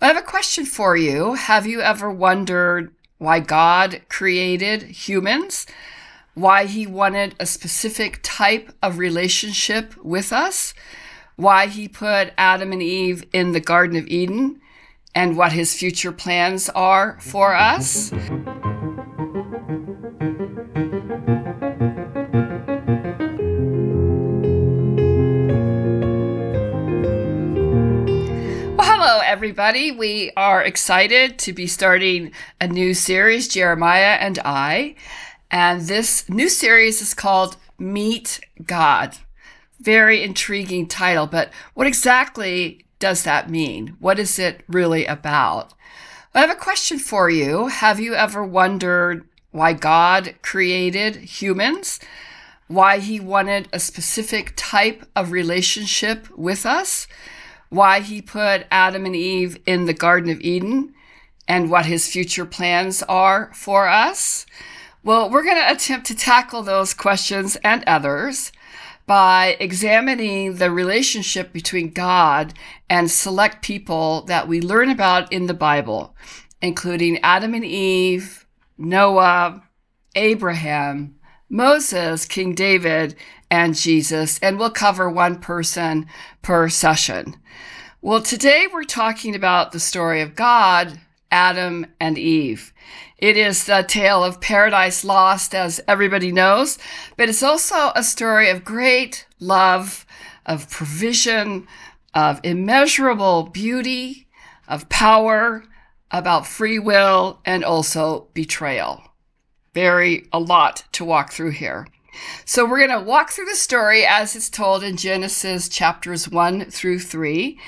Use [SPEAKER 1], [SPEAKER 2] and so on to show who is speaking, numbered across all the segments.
[SPEAKER 1] I have a question for you. Have you ever wondered why God created humans? Why he wanted a specific type of relationship with us? Why he put Adam and Eve in the Garden of Eden? And what his future plans are for us? Hello, everybody. We are excited to be starting a new series, Jeremiah and I. And this new series is called Meet God. Very intriguing title, but what exactly does that mean? What is it really about? I have a question for you. Have you ever wondered why God created humans? Why he wanted a specific type of relationship with us? Why he put Adam and Eve in the Garden of Eden, and what his future plans are for us? Well, we're going to attempt to tackle those questions and others by examining the relationship between God and select people that we learn about in the Bible, including Adam and Eve, Noah, Abraham, Moses, King David, and Jesus, and we'll cover one person per session. Well, today we're talking about the story of God, Adam, and Eve. It is the tale of paradise lost, as everybody knows, but it's also a story of great love, of provision, of immeasurable beauty, of power, about free will, and also betrayal. A lot to walk through here. So we're going to walk through the story as it's told in Genesis chapters 1 through 3.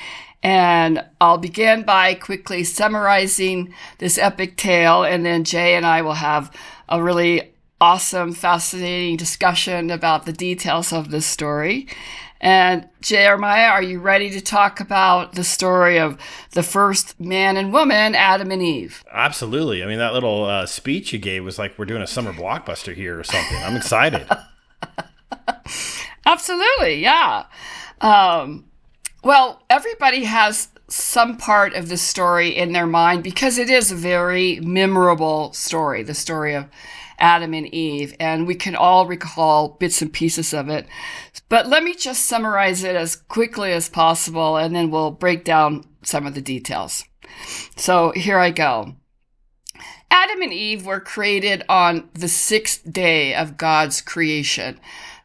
[SPEAKER 1] And I'll begin by quickly summarizing this epic tale, and then Jay and I will have a really awesome, fascinating discussion about the details of this story. And Jeremiah, are you ready to talk about the story of the first man and woman, Adam and Eve?
[SPEAKER 2] Absolutely. I mean, that little speech you gave was like we're doing a summer blockbuster here or something. I'm excited.
[SPEAKER 1] Absolutely, yeah. Well, everybody has some part of this story in their mind because it is a very memorable story, the story of Adam and Eve, and we can all recall bits and pieces of it. But let me just summarize it as quickly as possible, and then we'll break down some of the details. So here I go. Adam and Eve were created on the sixth day of God's creation.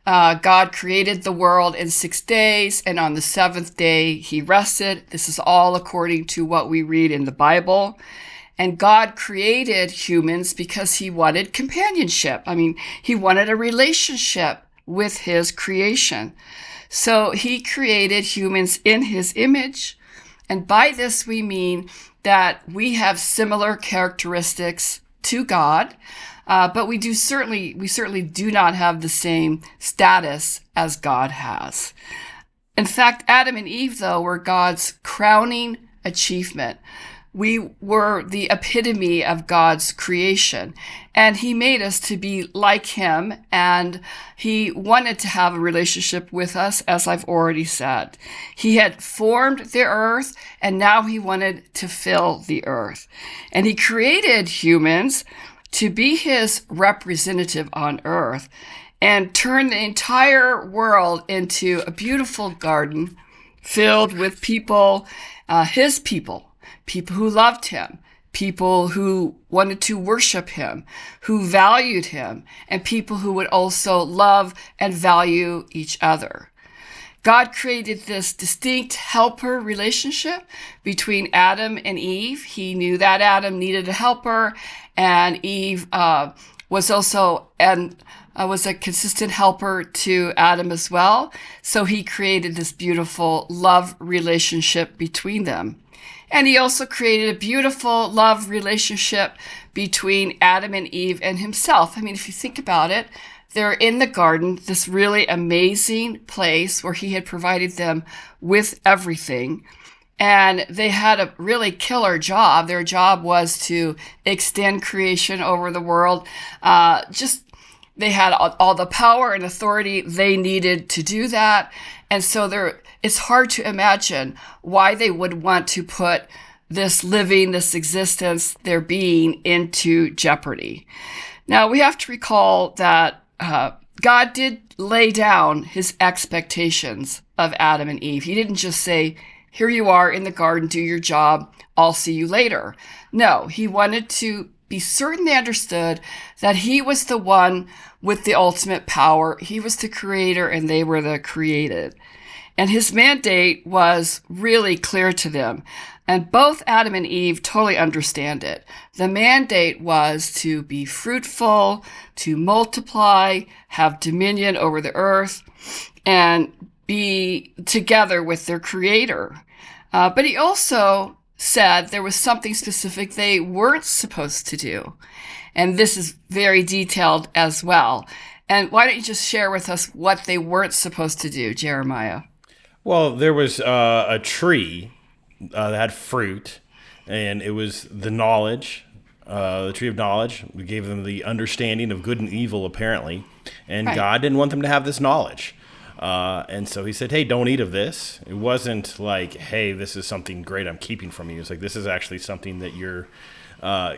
[SPEAKER 1] God created the world in 6 days, and on the seventh day, he rested. This is all according to what we read in the Bible. And God created humans because he wanted companionship. He wanted a relationship with his creation. So he created humans in his image. And by this, we mean that we have similar characteristics to God. But we certainly do not have the same status as God has. In fact, Adam and Eve, though, were God's crowning achievement. We were the epitome of God's creation, and he made us to be like him, and he wanted to have a relationship with us, as I've already said. He had formed the earth, and now he wanted to fill the earth. And he created humans to be his representative on earth and turn the entire world into a beautiful garden filled with people, his people who loved him, people who wanted to worship him, who valued him, and people who would also love and value each other. God created this distinct helper relationship between Adam and Eve. He knew that Adam needed a helper, and Eve was also was a consistent helper to Adam as well. So he created this beautiful love relationship between them. And he also created a beautiful love relationship between Adam and Eve and himself. If you think about it, they're in the garden, this really amazing place where he had provided them with everything. And they had a really killer job. Their job was to extend creation over the world. They had all the power and authority they needed to do that. And so it's hard to imagine why they would want to put this living, this existence, their being into jeopardy. Now, we have to recall that God did lay down his expectations of Adam and Eve. He didn't just say, here you are in the garden, do your job, I'll see you later. No, he wanted to be certain they understood that he was the one with the ultimate power. He was the creator and they were the created. And his mandate was really clear to them. And both Adam and Eve totally understand it. The mandate was to be fruitful, to multiply, have dominion over the earth, and be together with their creator. But he also said there was something specific they weren't supposed to do. And this is very detailed as well. And why don't you just share with us what they weren't supposed to do, Jeremiah?
[SPEAKER 2] Well, there was a tree that had fruit, and it was the knowledge, the tree of knowledge. We gave them the understanding of good and evil, apparently. And
[SPEAKER 1] Right.
[SPEAKER 2] God didn't want them to have this knowledge. And so he said, hey, don't eat of this. It wasn't like, hey, this is something great I'm keeping from you. It's like, this is actually something that you're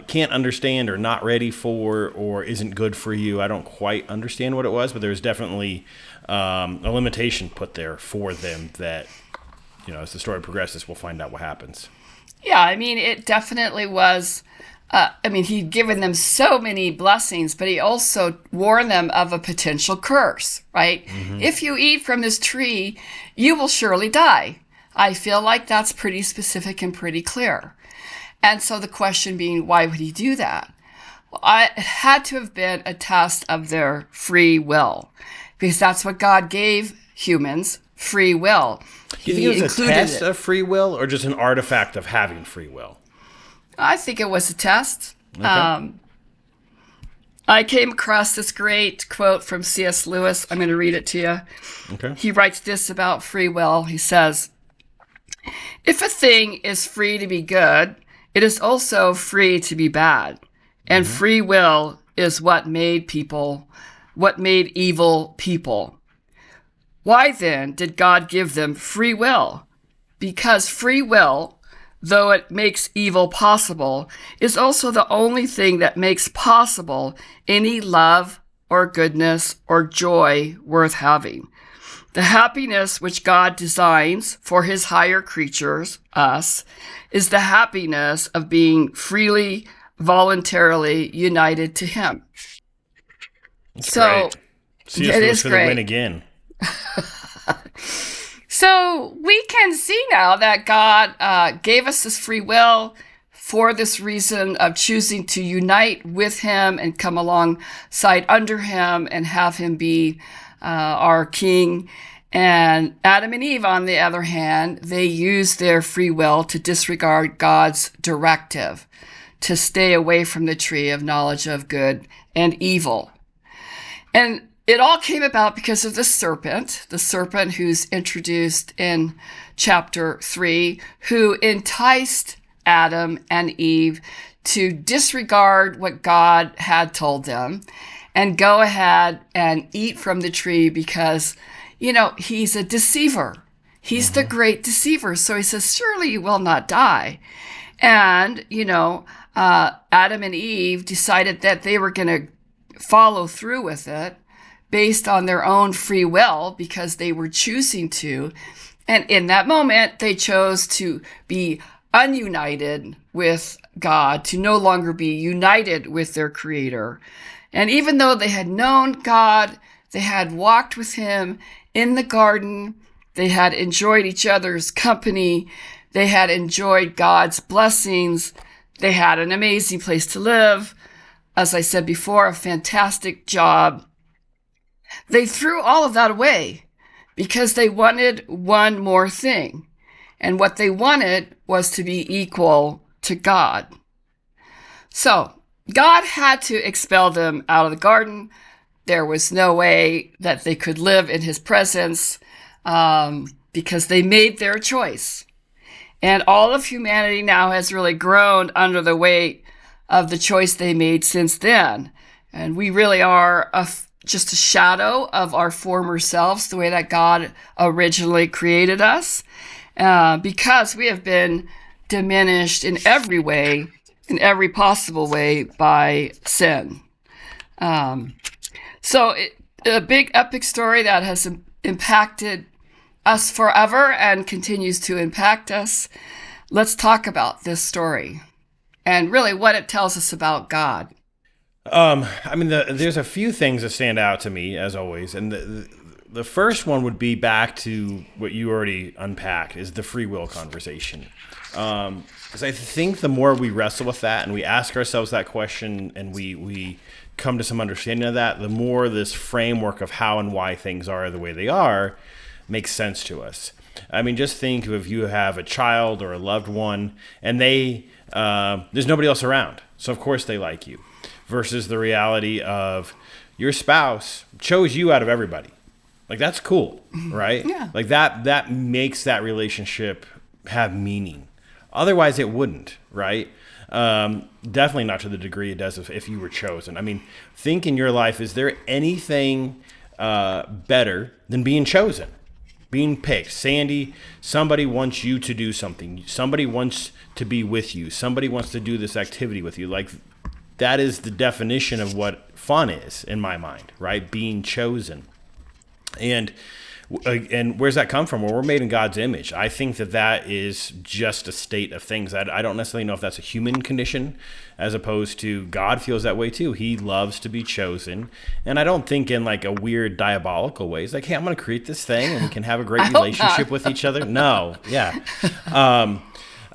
[SPEAKER 2] can't understand or not ready for or isn't good for you. I don't quite understand what it was, but there was definitely a limitation put there for them that, as the story progresses, we'll find out what happens.
[SPEAKER 1] Yeah, I mean, it definitely was. He'd given them so many blessings, but he also warned them of a potential curse, right? Mm-hmm. If you eat from this tree, you will surely die. I feel like that's pretty specific and pretty clear. And so the question being, why would he do that? Well, it had to have been a test of their free will, because that's what God gave humans, free will.
[SPEAKER 2] Do you think it was a test of free will or just an artifact of having free will?
[SPEAKER 1] I think it was a test.
[SPEAKER 2] Okay.
[SPEAKER 1] I came across this great quote from C.S. Lewis. I'm going to read it to you.
[SPEAKER 2] Okay.
[SPEAKER 1] He writes this about free will. He says, if a thing is free to be good, it is also free to be bad. And free will is what made evil people. Why then did God give them free will? Because free will, though it makes evil possible, is also the only thing that makes possible any love or goodness or joy worth having. The happiness which God designs for his higher creatures, us, is the happiness of being freely, voluntarily united to him.
[SPEAKER 2] That's
[SPEAKER 1] So
[SPEAKER 2] great. See us
[SPEAKER 1] it
[SPEAKER 2] Lewis
[SPEAKER 1] is
[SPEAKER 2] for
[SPEAKER 1] great.
[SPEAKER 2] the win again.
[SPEAKER 1] So we can see now that God gave us this free will for this reason of choosing to unite with him and come alongside under him and have him be our king. And Adam and Eve, on the other hand, they used their free will to disregard God's directive to stay away from the tree of knowledge of good and evil. And it all came about because of the serpent who's introduced in chapter 3, who enticed Adam and Eve to disregard what God had told them and go ahead and eat from the tree because, he's a deceiver. He's the great deceiver. So he says, surely you will not die. And, Adam and Eve decided that they were going to follow through with it based on their own free will because they were choosing to. And in that moment, they chose to be ununited with God, to no longer be united with their creator. And even though they had known God, they had walked with him in the garden, they had enjoyed each other's company, they had enjoyed God's blessings, they had an amazing place to live, as I said before, a fantastic job. They threw all of that away because they wanted one more thing. And what they wanted was to be equal to God. So God had to expel them out of the garden. There was no way that they could live in his presence because they made their choice. And all of humanity now has really groaned under the weight of the choice they made since then. And we really are just a shadow of our former selves, the way that God originally created us, because we have been diminished in every way, in every possible way by sin. A big epic story that has impacted us forever and continues to impact us. Let's talk about this story and really what it tells us about God.
[SPEAKER 2] There's a few things that stand out to me as always, and the first one would be back to what you already unpacked, is the free will conversation. Because I think the more we wrestle with that and we ask ourselves that question and we come to some understanding of that, the more this framework of how and why things are the way they are makes sense to us. I mean, just think of if you have a child or a loved one and there's nobody else around, so of course they like you, versus the reality of your spouse chose you out of everybody. Like, that's cool, right?
[SPEAKER 1] Yeah.
[SPEAKER 2] Like that makes that relationship have meaning. Otherwise it wouldn't, right? Definitely not to the degree it does if you were chosen. I mean, think in your life, is there anything better than being chosen? Being picked. Sandy, somebody wants you to do something. Somebody wants to be with you. Somebody wants to do this activity with you. Like, that is the definition of what fun is in my mind, right? Being chosen. And where's that come from? Well, we're made in God's image. I think that is just a state of things. I don't necessarily know if that's a human condition, as opposed to God feels that way too. He loves to be chosen. And I don't think in like a weird diabolical way. It's like, hey, I'm going to create this thing and we can have a great relationship with each other. No, yeah.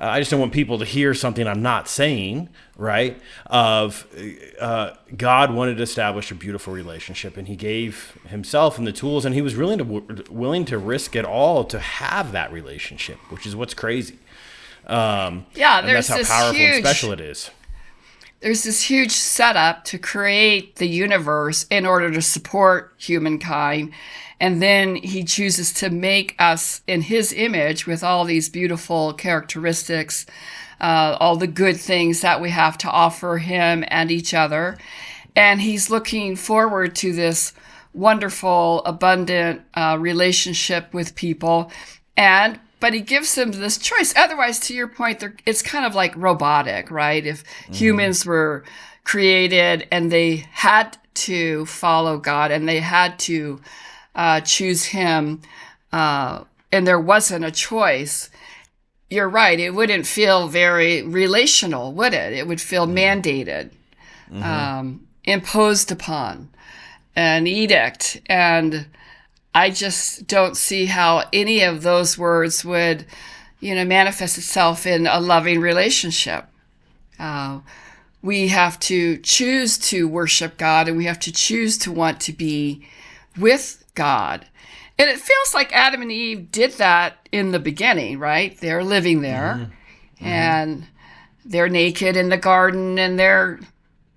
[SPEAKER 2] I just don't want people to hear something I'm not saying, right? God wanted to establish a beautiful relationship, and he gave himself and the tools, and he was willing to risk it all to have that relationship, which is what's crazy. And that's how powerful and special it is.
[SPEAKER 1] There's this huge setup to create the universe in order to support humankind. And then he chooses to make us in his image with all these beautiful characteristics, all the good things that we have to offer him and each other. And he's looking forward to this wonderful, abundant relationship with people. But he gives them this choice. Otherwise, to your point, it's kind of like robotic, right? If humans were created and they had to follow God and they had to choose him, and there wasn't a choice, you're right, it wouldn't feel very relational, would it? It would feel mandated, imposed upon, an edict. And I just don't see how any of those words would, manifest itself in a loving relationship. We have to choose to worship God, and we have to choose to want to be with God. And it feels like Adam and Eve did that in the beginning, right? They're living there, and they're naked in the garden, and they're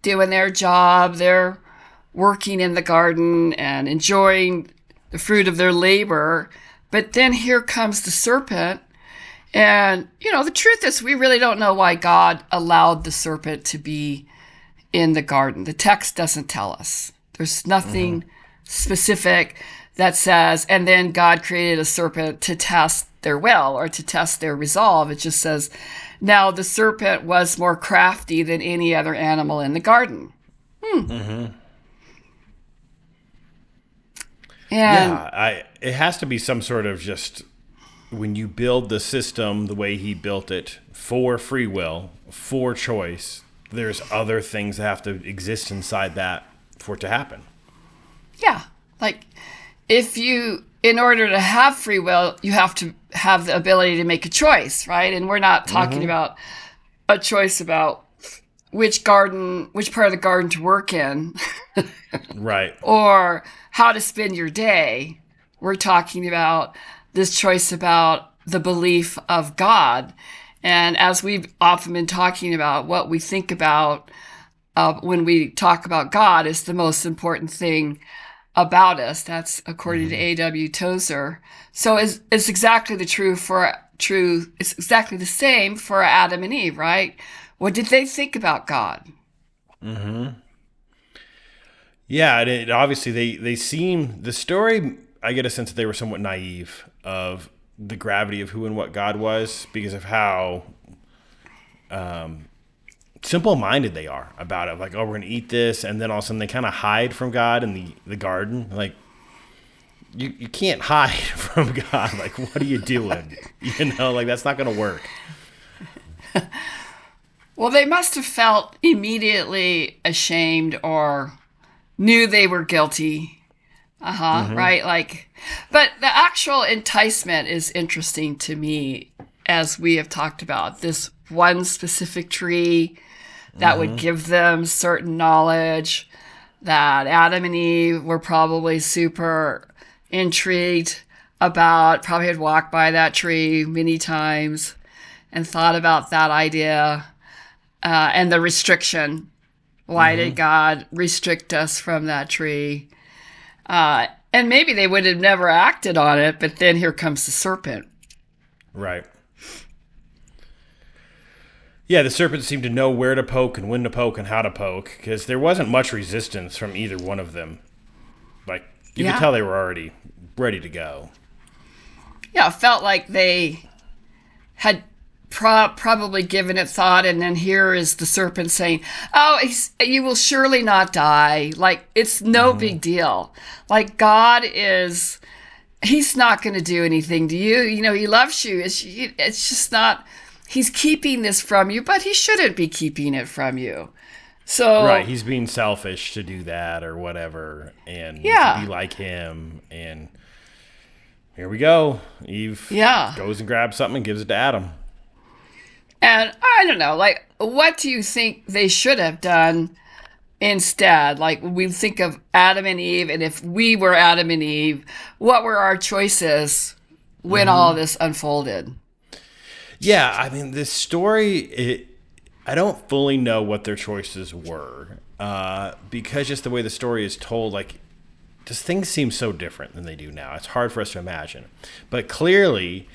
[SPEAKER 1] doing their job. They're working in the garden and enjoying the fruit of their labor. But then here comes the serpent. And, the truth is, we really don't know why God allowed the serpent to be in the garden. The text doesn't tell us. There's nothing specific that says, and then God created a serpent to test their will or to test their resolve. It just says, now the serpent was more crafty than any other animal in the garden.
[SPEAKER 2] It has to be some sort of just, when you build the system the way he built it for free will, for choice, there's other things that have to exist inside that for it to happen.
[SPEAKER 1] Yeah. Like, in order to have free will, you have to have the ability to make a choice, right? And we're not talking about a choice about which part of the garden to work in.
[SPEAKER 2] Right.
[SPEAKER 1] Or how to spend your day. We're talking about this choice about the belief of God. And as we've often been talking about, what we think about when we talk about God is the most important thing about us. That's according to A.W. Tozer. So it's exactly it's exactly the same for Adam and Eve, right? What did they think about God?
[SPEAKER 2] Yeah, and obviously they seem, the story, I get a sense that they were somewhat naive of the gravity of who and what God was, because of how simple-minded they are about it. Like, oh, we're going to eat this. And then all of a sudden they kind of hide from God in the garden. Like, you can't hide from God. Like, what are you doing? Like, that's not going to work.
[SPEAKER 1] Well, they must have felt immediately ashamed or knew they were guilty. Right? Like, but the actual enticement is interesting to me, as we have talked about. This one specific tree that would give them certain knowledge that Adam and Eve were probably super intrigued about, probably had walked by that tree many times and thought about that idea, and the restriction. Why did God restrict us from that tree? And maybe they would have never acted on it, but then here comes the serpent.
[SPEAKER 2] Right. Yeah, the serpent seemed to know where to poke and when to poke and how to poke, because there wasn't much resistance from either one of them. Like, you could tell they were already ready to go.
[SPEAKER 1] Yeah, it felt like they had probably given it thought, and then here is the serpent saying, oh, you will surely not die. Like, it's no big deal. Like, God is, he's not going to do anything to you. He loves you. It's just not, he's keeping this from you, but he shouldn't be keeping it from you. So
[SPEAKER 2] right, he's being selfish to do that or whatever, and to be like him. And here we go. Eve goes and grabs something and gives it to Adam.
[SPEAKER 1] And I don't know, like, what do you think they should have done instead? Like, we think of Adam and Eve, and if we were Adam and Eve, what were our choices when all of this unfolded?
[SPEAKER 2] Yeah, I mean, this story, I don't fully know what their choices were, because just the way the story is told, like, just things seem so different than they do now. It's hard for us to imagine. But clearly,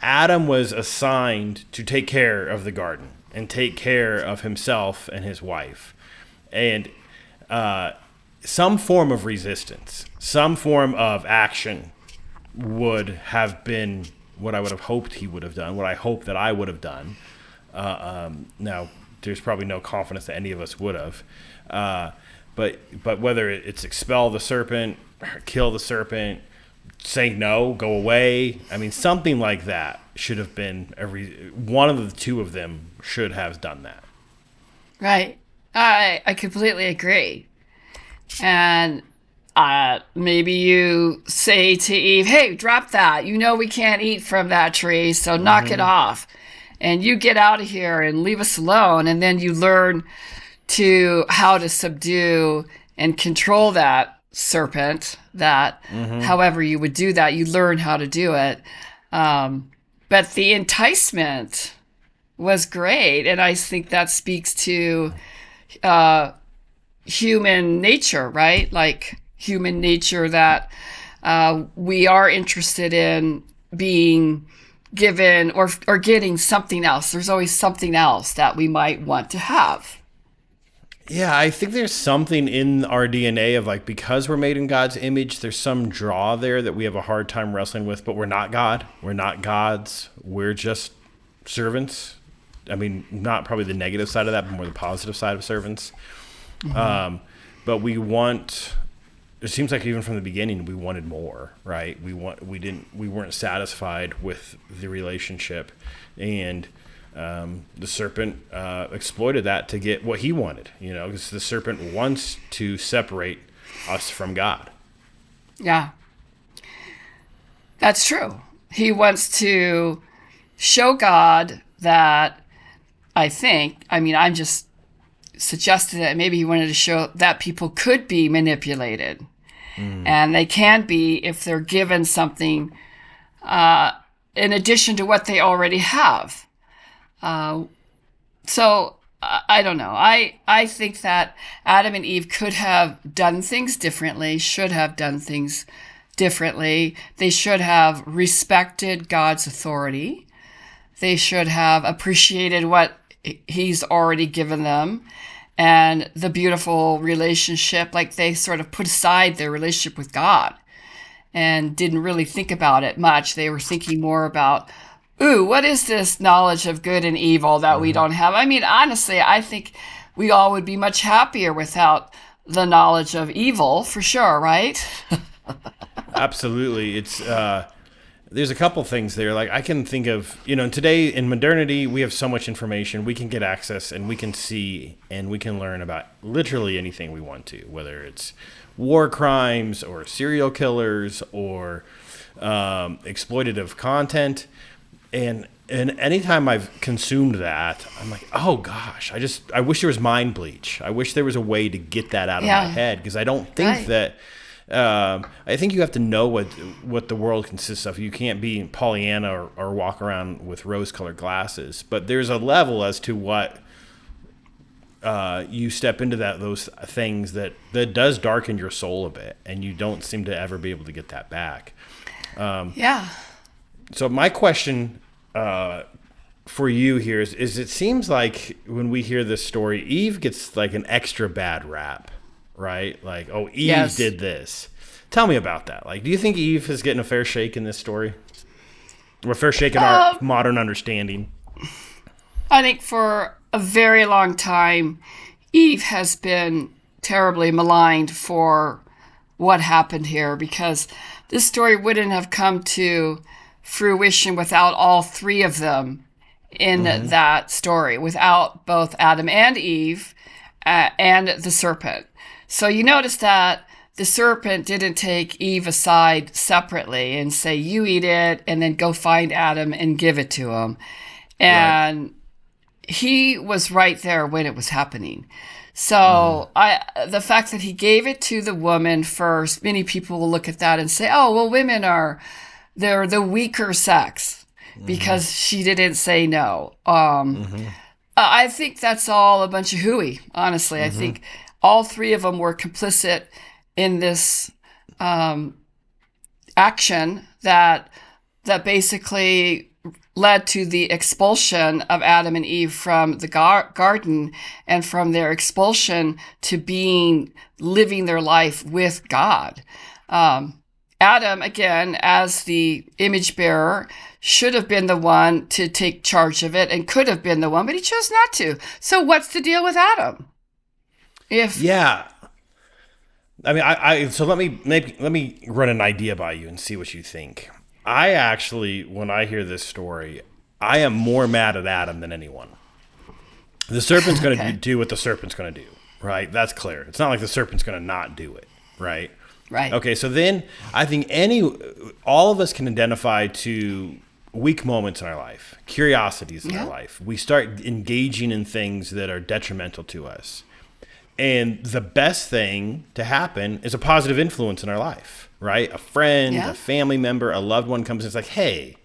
[SPEAKER 2] Adam was assigned to take care of the garden and take care of himself and his wife. And some form of resistance, some form of action would have been what I would have hoped he would have done, what I hope that I would have done. Now, there's probably no confidence that any of us would have. But whether it's expel the serpent, kill the serpent, say no, go away. I mean, something like that should have been one of the two of them should have done that.
[SPEAKER 1] Right. I completely agree. And maybe you say to Eve, hey, drop that. We can't eat from that tree, so knock it off. And you get out of here and leave us alone. And then you learn how to subdue and control that serpent, that however you would do that, you learn how to do it. But the enticement was great. And I think that speaks to human nature, right? Like human nature, that we are interested in being given or getting something else. There's always something else that we might want to have.
[SPEAKER 2] Yeah, I think there's something in our DNA of, like, because we're made in God's image, there's some draw there that we have a hard time wrestling with, but we're not God. We're not gods. We're just servants. I mean, not probably the negative side of that, but more the positive side of servants. But we want, it seems like even from the beginning, we wanted more, right? We weren't satisfied with the relationship, and the serpent exploited that to get what he wanted, because the serpent wants to separate us from God.
[SPEAKER 1] Yeah, that's true. He wants to show God that, I'm just suggesting that maybe he wanted to show that people could be manipulated. And they can be if they're given something in addition to what they already have. So I don't know. I think that Adam and Eve could have done things differently, should have done things differently. They should have respected God's authority. They should have appreciated what he's already given them and the beautiful relationship. Like, they sort of put aside their relationship with God and didn't really think about it much. They were thinking more about ooh, what is this knowledge of good and evil that we don't have? I mean, honestly, I think we all would be much happier without the knowledge of evil, for sure, right?
[SPEAKER 2] Absolutely. It's there's a couple things there. Like I can think of, today in modernity, we have so much information. We can get access and we can see and we can learn about literally anything we want to, whether it's war crimes or serial killers or exploitative content. And anytime I've consumed that, I'm like, oh gosh, I wish there was mind bleach. I wish there was a way to get that out of my head, because I don't think that. I think you have to know what the world consists of. You can't be Pollyanna or walk around with rose-colored glasses. But there's a level as to what you step into those things that does darken your soul a bit, and you don't seem to ever be able to get that back.
[SPEAKER 1] Yeah.
[SPEAKER 2] So my question for you here is it seems like when we hear this story, Eve gets like an extra bad rap. Right? Like, oh, Eve did this. Tell me about that. Like, do you think Eve is getting a fair shake in this story? Or a fair shake in our modern understanding?
[SPEAKER 1] I think for a very long time, Eve has been terribly maligned for what happened here, because this story wouldn't have come to fruition without all three of them in that story, without both Adam and Eve and the serpent. So you notice that the serpent didn't take Eve aside separately and say, you eat it, and then go find Adam and give it to him. And he was right there when it was happening. So the fact that he gave it to the woman first, many people will look at that and say, oh, well, women they're the weaker sex because she didn't say no. I think that's all a bunch of hooey, honestly. I think all three of them were complicit in this action that basically led to the expulsion of Adam and Eve from the garden, and from their expulsion to living their life with God. Adam, again, as the image bearer, should have been the one to take charge of it and could have been the one, but he chose not to. So what's the deal with Adam?
[SPEAKER 2] Yeah, I mean, so let me run an idea by you and see what you think. I actually, when I hear this story, I am more mad at Adam than anyone. The serpent's going to do what the serpent's going to do, right? That's clear. It's not like the serpent's going to not do it, right?
[SPEAKER 1] Right.
[SPEAKER 2] Okay, so then I think all of us can identify to weak moments in our life, curiosities in our life. We start engaging in things that are detrimental to us. And the best thing to happen is a positive influence in our life, right? A friend, a family member, a loved one comes and is like, hey,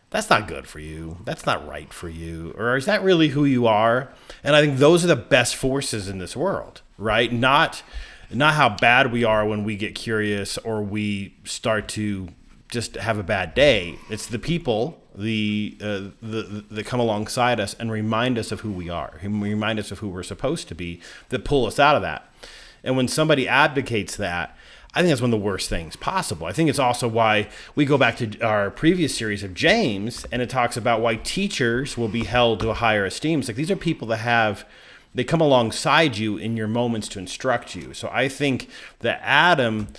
[SPEAKER 2] that's not good for you. That's not right for you. Or is that really who you are? And I think those are the best forces in this world, right? Not how bad we are when we get curious or we start to just have a bad day. It's the people that come alongside us and remind us of who we are, remind us of who we're supposed to be, that pull us out of that. And when somebody abdicates that, I think that's one of the worst things possible. I think it's also why we go back to our previous series of James, and it talks about why teachers will be held to a higher esteem. It's like these are people that they come alongside you in your moments to instruct you. So I think that Adam,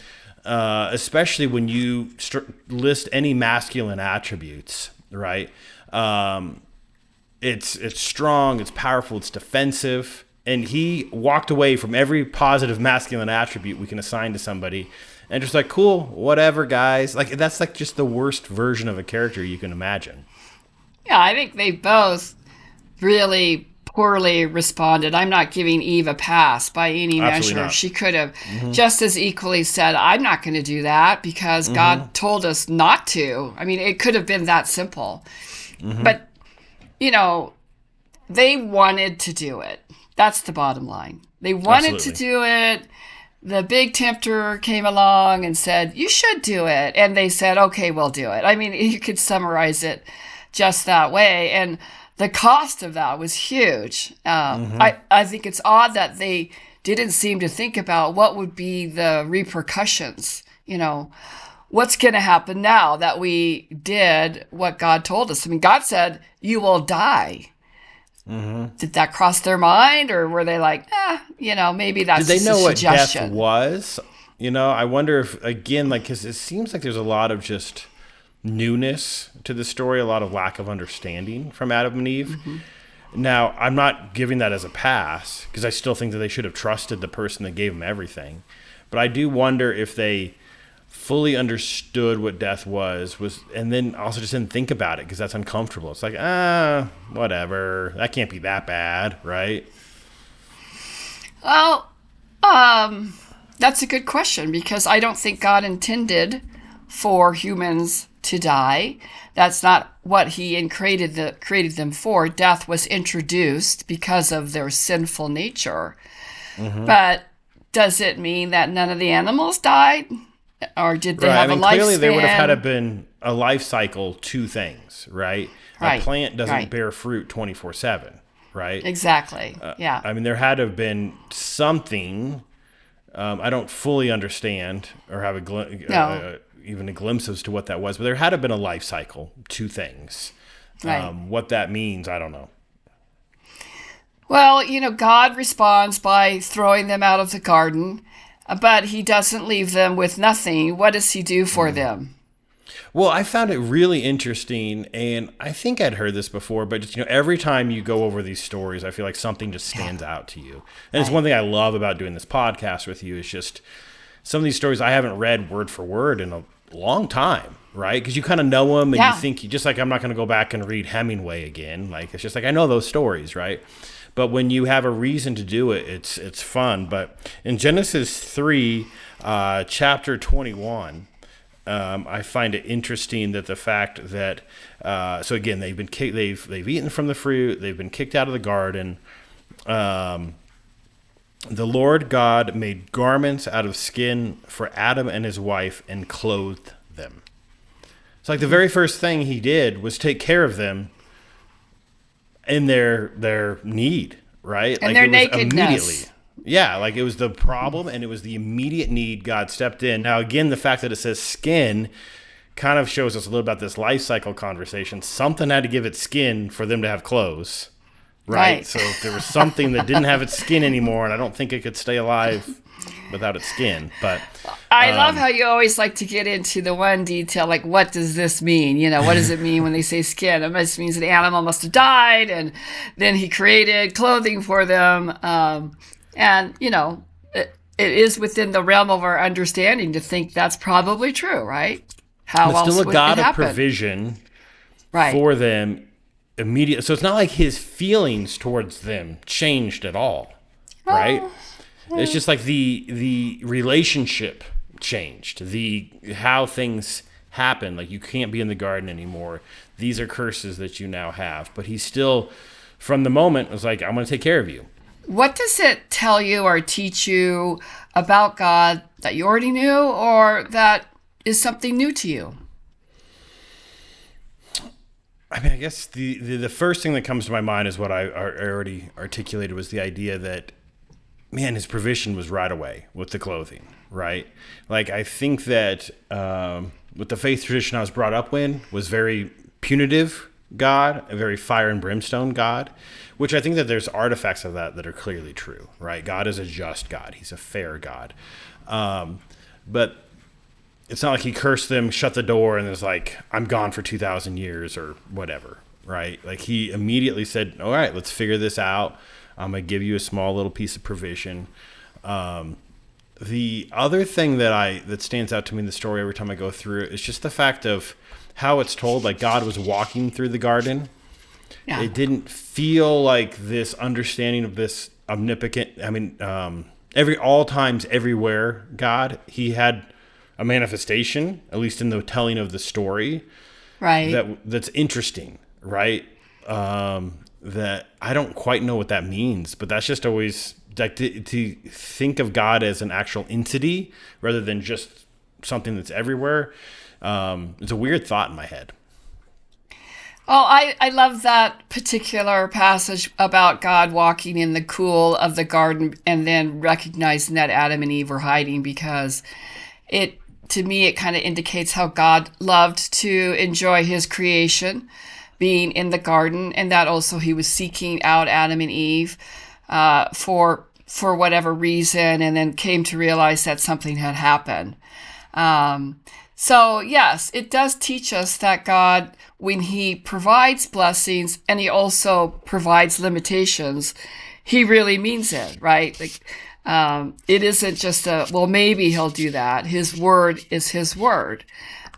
[SPEAKER 2] especially when you list any masculine attributes, right? It's strong, it's powerful, it's defensive. And he walked away from every positive masculine attribute we can assign to somebody and just like, cool, whatever, guys. Like, that's like just the worst version of a character you can imagine.
[SPEAKER 1] Yeah, I think they both really poorly responded. I'm not giving Eve a pass by any
[SPEAKER 2] Absolutely
[SPEAKER 1] measure.
[SPEAKER 2] not.
[SPEAKER 1] She could have just as equally said, I'm not going to do that because God told us not to. I mean, it could have been that simple. But, they wanted to do it. That's the bottom line. They wanted to do it. The big tempter came along and said, you should do it. And they said, okay, we'll do it. I mean, you could summarize it just that way. And the cost of that was huge. I think it's odd that they didn't seem to think about what would be the repercussions. what's going to happen now that we did what God told us? I mean, God said, you will die. Mm-hmm. Did that cross their mind, or were they like, maybe that's
[SPEAKER 2] Did they
[SPEAKER 1] just
[SPEAKER 2] know
[SPEAKER 1] a
[SPEAKER 2] what death
[SPEAKER 1] suggestion?
[SPEAKER 2] was? I wonder if, again, like, because it seems like there's a lot of just newness to the story, a lot of lack of understanding from Adam and Eve. Mm-hmm. Now, I'm not giving that as a pass, because I still think that they should have trusted the person that gave them everything. But I do wonder if they fully understood what death was, and then also just didn't think about it because that's uncomfortable. It's like, whatever. That can't be that bad, right?
[SPEAKER 1] Well, that's a good question, because I don't think God intended for humans to die. That's not what he created them for. Death was introduced because of their sinful nature. Mm-hmm. But does it mean that none of the animals died? Or did they have a lifespan?
[SPEAKER 2] Clearly there would have had to been a life cycle to things, right?
[SPEAKER 1] Right.
[SPEAKER 2] A plant doesn't bear fruit 24/7, right?
[SPEAKER 1] Exactly. Yeah.
[SPEAKER 2] I mean, there had to have been something. I don't fully understand or have even a glimpse as to what that was, but there had to have been a life cycle to things.
[SPEAKER 1] Right.
[SPEAKER 2] What that means, I don't know.
[SPEAKER 1] Well, God responds by throwing them out of the garden, but he doesn't leave them with nothing. What does he do for them?
[SPEAKER 2] Well, I found it really interesting, and I think I'd heard this before, but just, every time you go over these stories, I feel like something just stands out to you. And it's one thing I love about doing this podcast with you is just some of these stories I haven't read word for word in a long time, right? Because you kind of know them, and you think, just like I'm not going to go back and read Hemingway again. Like, it's just like I know those stories, right? But when you have a reason to do it, it's fun. But in Genesis 3, chapter 21, I find it interesting that the fact that so again they've been they've eaten from the fruit, they've been kicked out of the garden. The Lord God made garments out of skin for Adam and his wife and clothed them. It's like the very first thing he did was take care of them in their need, right?
[SPEAKER 1] And
[SPEAKER 2] like
[SPEAKER 1] their
[SPEAKER 2] it was
[SPEAKER 1] nakedness.
[SPEAKER 2] Immediately. Yeah, like it was the problem and it was the immediate need. God stepped in. Now, again, the fact that it says skin kind of shows us a little about this life cycle conversation. Something had to give it skin for them to have clothes, right? So if there was something that didn't have its skin anymore, and I don't think it could stay alive without its skin. But
[SPEAKER 1] I love how you always like to get into the one detail, like what does this mean? What does it mean when they say skin? It must means an animal must have died, and then he created clothing for them. And it is within the realm of our understanding to think that's probably true, right? How
[SPEAKER 2] but
[SPEAKER 1] else
[SPEAKER 2] still a
[SPEAKER 1] would
[SPEAKER 2] God
[SPEAKER 1] it
[SPEAKER 2] of
[SPEAKER 1] happen?
[SPEAKER 2] provision
[SPEAKER 1] Right.
[SPEAKER 2] for them immediately. So it's not like his feelings towards them changed at all, right? It's just like the relationship changed, how things happen. Like you can't be in the garden anymore. These are curses that you now have. But he still, from the moment, was like, I'm going to take care of you.
[SPEAKER 1] What does it tell you or teach you about God that you already knew, or that is something new to you?
[SPEAKER 2] I mean, I guess the first thing that comes to my mind is what I already articulated, was the idea that, man, his provision was right away with the clothing, right? Like, I think that with the faith tradition I was brought up in was very punitive God, a very fire and brimstone God, which I think that there's artifacts of that are clearly true, right? God is a just God. He's a fair God. But it's not like he cursed them, shut the door, and was like, I'm gone for 2,000 years or whatever, right? Like he immediately said, all right, let's figure this out. I'm going to give you a small little piece of provision. The other thing that stands out to me in the story every time I go through it is just the fact of how it's told, like God was walking through the garden. Yeah. It didn't feel like this understanding of this omnipotent, all times, everywhere God. He had a manifestation, at least in the telling of the story, right? That's interesting, right? That I don't quite know what that means, but that's just always like to think of God as an actual entity rather than just something that's everywhere. It's a weird thought in my head.
[SPEAKER 1] Oh, I love that particular passage about God walking in the cool of the garden and then recognizing that Adam and Eve were hiding, because it to me, it kind of indicates how God loved to enjoy his creation, being in the garden, and that also he was seeking out Adam and Eve for whatever reason, and then came to realize that something had happened. So yes, it does teach us that God, when he provides blessings and he also provides limitations, he really means it, right? Like, it isn't just well, maybe he'll do that. His word is his word.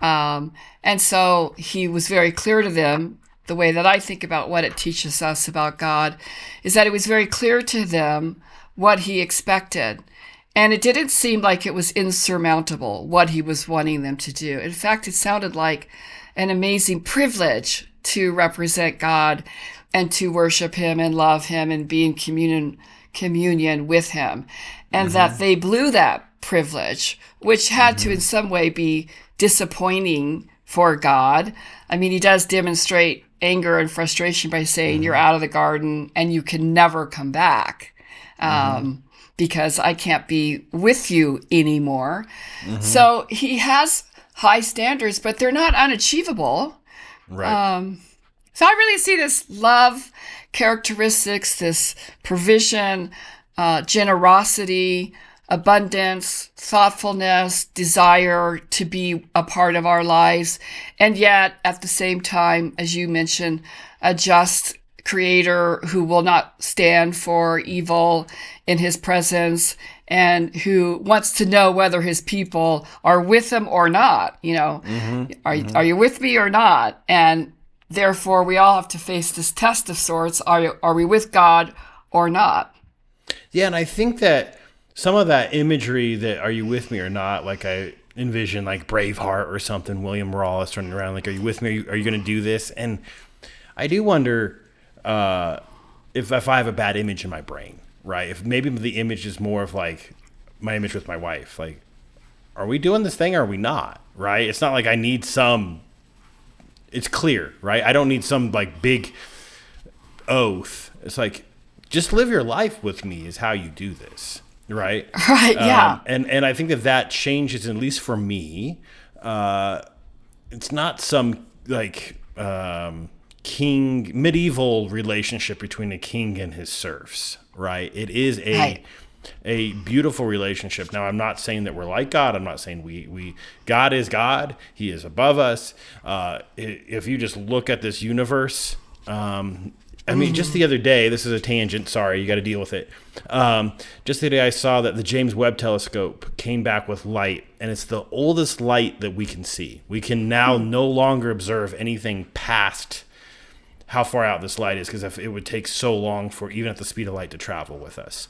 [SPEAKER 1] And so he was very clear to them. The way that I think about what it teaches us about God is that it was very clear to them what he expected. And it didn't seem like it was insurmountable, what he was wanting them to do. In fact, it sounded like an amazing privilege to represent God and to worship him and love him and be in communion with him. And that they blew that privilege, which had to in some way be disappointing for God. I mean, he does demonstrate anger and frustration by saying, you're out of the garden and you can never come back. Because I can't be with you anymore. So he has high standards, but they're not unachievable.
[SPEAKER 2] Right.
[SPEAKER 1] So I really see this love characteristics, this provision, generosity, abundance, thoughtfulness, desire to be a part of our lives. And yet, at the same time, as you mentioned, a just creator who will not stand for evil in his presence and who wants to know whether his people are with him or not. Are you with me or not? And therefore, we all have to face this test of sorts. Are we with God or not?
[SPEAKER 2] Yeah, and I think that some of that imagery that "Are you with me or not?" like I envision like Braveheart or something, William Wallace running around like, "Are you with me? Are you going to do this?" And I do wonder if I have a bad image in my brain, right? If maybe the image is more of like my image with my wife, like, are we doing this thing or are we not, right? It's not like I need it's clear, right? I don't need some like big oath. It's like, just live your life with me is how you do this, right?
[SPEAKER 1] Right, yeah.
[SPEAKER 2] And I think that changes, at least for me. It's not some like medieval relationship between a king and his serfs, right? It is a beautiful relationship. Now, I'm not saying that we're like God. I'm not saying God is God. He is above us. If you just look at this universe, I mean, just the other day, this is a tangent. Sorry, you got to deal with it. Just the other day, I saw that the James Webb Telescope came back with light, and it's the oldest light that we can see. We can now no longer observe anything past how far out this light is, because it would take so long for even at the speed of light to travel with us.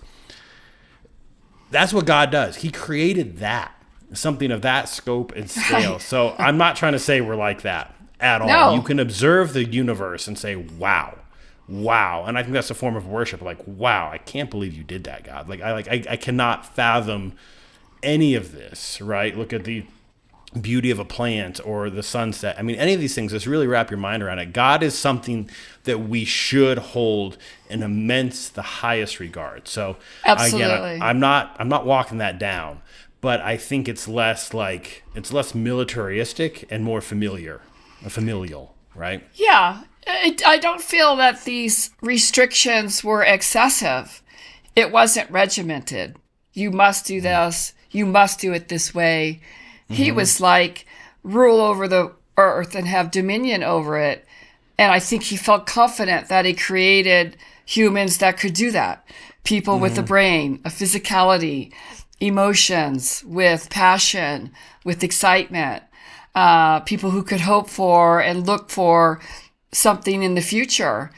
[SPEAKER 2] That's what God does. He created that, something of that scope and scale. So I'm not trying to say we're like that at all.
[SPEAKER 1] No.
[SPEAKER 2] You can observe the universe and say, wow. And I think that's a form of worship. Like, wow, I can't believe you did that, God. I cannot fathom any of this, right? Look at the beauty of a plant or the sunset. I mean, any of these things, just really wrap your mind around it. God is something that we should hold in the highest regard. So
[SPEAKER 1] Absolutely.
[SPEAKER 2] Again, I'm not walking that down, but I think it's less militaristic and more familial, right?
[SPEAKER 1] Yeah. I don't feel that these restrictions were excessive. It wasn't regimented. You must do this. You must do it this way. He was like, rule over the earth and have dominion over it. And I think he felt confident that he created humans that could do that. People with a brain, a physicality, emotions, with passion, with excitement, people who could hope for and look for something in the future.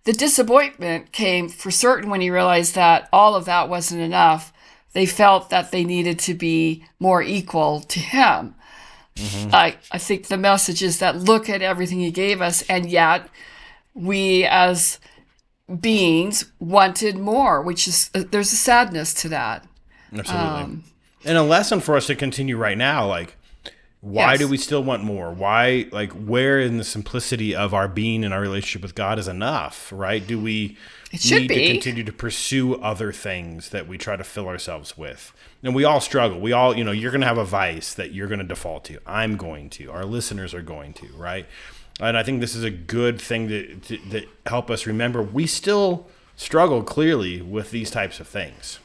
[SPEAKER 1] The disappointment came for certain when he realized that all of that wasn't enough. They felt that they needed to be more equal to him. I think the message is that look at everything he gave us, and yet we as beings wanted more, which is, there's a sadness to that.
[SPEAKER 2] Absolutely. And a lesson for us to continue right now, like, Why
[SPEAKER 1] Yes.
[SPEAKER 2] do we still want more? Why, like, where in the simplicity of our being and our relationship with God is enough, right? Do we
[SPEAKER 1] It should
[SPEAKER 2] need to
[SPEAKER 1] be.
[SPEAKER 2] continue to pursue other things that we try to fill ourselves with? And we all struggle. We all, you're going to have a vice that you're going to default to. I'm going to. Our listeners are going to, right? And I think this is a good thing that help us remember we still struggle clearly with these types of things.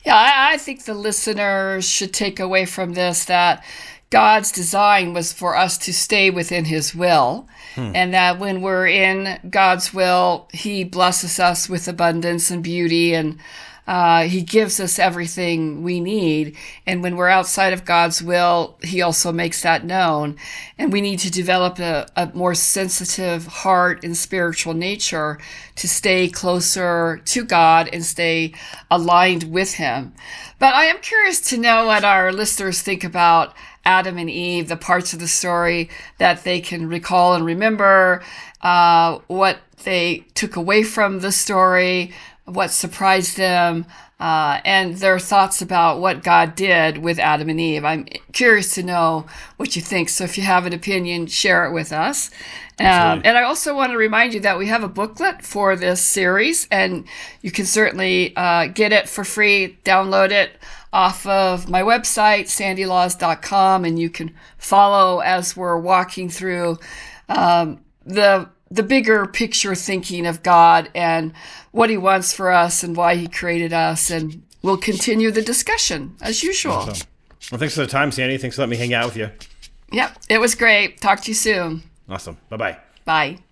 [SPEAKER 1] Yeah, I think the listeners should take away from this that God's design was for us to stay within his will, and that when we're in God's will, he blesses us with abundance and beauty, and he gives us everything we need. And when we're outside of God's will, he also makes that known. And we need to develop a more sensitive heart and spiritual nature to stay closer to God and stay aligned with him. But I am curious to know what our listeners think about Adam and Eve, the parts of the story that they can recall and remember, what they took away from the story, what surprised them, and their thoughts about what God did with Adam and Eve. I'm curious to know what you think. So if you have an opinion, share it with us. And I also want to remind you that we have a booklet for this series, and you can certainly get it for free, download it off of my website, sandylaws.com, and you can follow as we're walking through the bigger picture thinking of God and what he wants for us and why he created us. And we'll continue the discussion as usual.
[SPEAKER 2] Awesome. Well, thanks for the time, Sandy. Thanks for letting me hang out with you.
[SPEAKER 1] Yep, it was great. Talk to you soon.
[SPEAKER 2] Awesome. Bye-bye.
[SPEAKER 1] Bye.